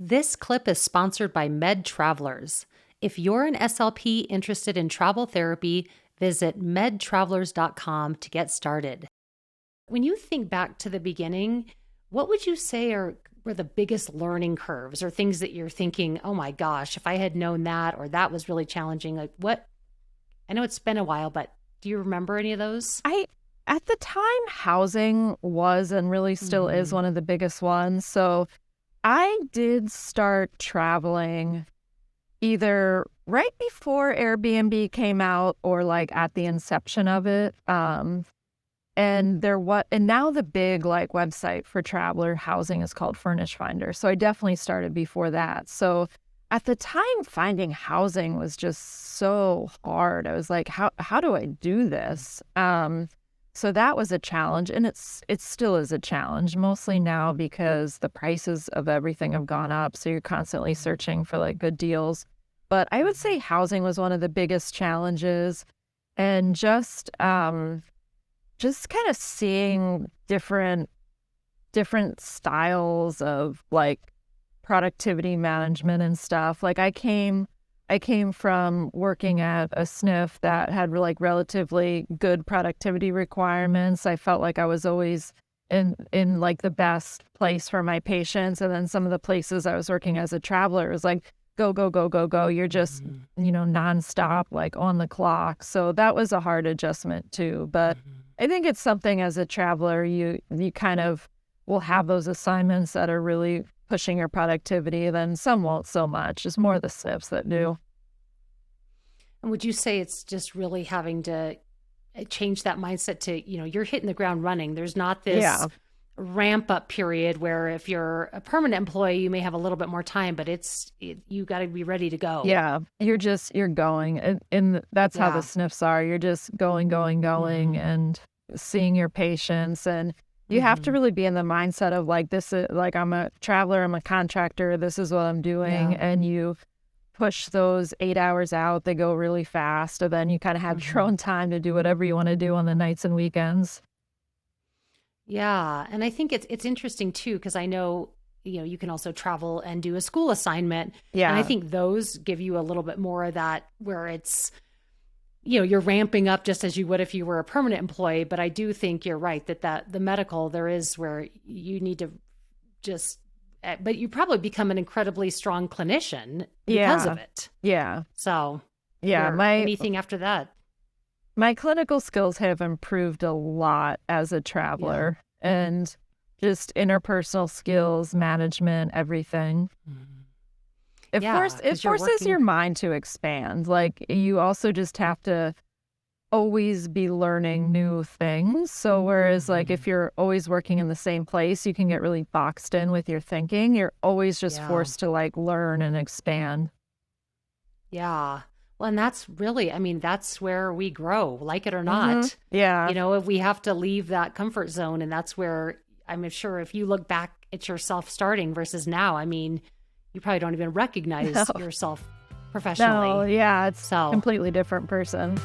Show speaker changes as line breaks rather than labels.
This clip is sponsored by Med Travelers. If you're an SLP interested in travel therapy, visit medtravelers.com to get started. When you think back to the beginning, what would you say were the biggest learning curves or things that you're thinking, oh my gosh, if I had known that or that was really challenging? Like what? I know it's been a while, but do you remember any of those?
At the time, housing was and really still is one of the biggest ones. So I did start traveling either right before Airbnb came out or like at the inception of it. And now the big like website for traveler housing is called Furnish Finder. So I definitely started before that. So at the time, finding housing was just so hard. I was like, how do I do this? So that was a challenge, and it still is a challenge, mostly now because the prices of everything have gone up. So you're constantly searching for like good deals. But I would say housing was one of the biggest challenges, and just kind of seeing different styles of like productivity management and stuff. Like I came from working at a SNF that had like relatively good productivity requirements. I felt like I was always in like the best place for my patients. And then some of the places I was working as a traveler was like, go, go, go, go, go. You're just, nonstop, like on the clock. So that was a hard adjustment too. But I think it's something as a traveler, you kind of will have those assignments that are really pushing your productivity, then some won't so much. It's more the SNFs that do.
And would you say it's just really having to change that mindset to, you're hitting the ground running. There's not this ramp up period where if you're a permanent employee, you may have a little bit more time, but you got to be ready to go.
Yeah. You're going. And that's how the SNFs are. You're just going, and seeing your patients. And you have to really be in the mindset of like, this is like, I'm a traveler, I'm a contractor, this is what I'm doing. And you push those 8 hours out, they go really fast. And then you kind of have your own time to do whatever you want to do on the nights and weekends.
Yeah. And I think it's interesting too, because I know, you can also travel and do a school assignment.
Yeah.
And I think those give you a little bit more of that where it's, you're ramping up just as you would if you were a permanent employee. But I do think you're right that the medical, there is where you need to but you probably become an incredibly strong clinician because of it.
Yeah.
So anything after that?
My clinical skills have improved a lot as a traveler and just interpersonal skills, management, everything. It forces your mind to expand. Like you also just have to always be learning new things. So whereas like if you're always working in the same place, you can get really boxed in with your thinking. You're always just forced to like learn and expand.
Yeah. Well, and that's really, that's where we grow, like it or not.
Yeah.
If we have to leave that comfort zone, and that's where I'm sure if you look back at yourself starting versus now, you probably don't even recognize yourself professionally.
No, yeah, it's a completely different person.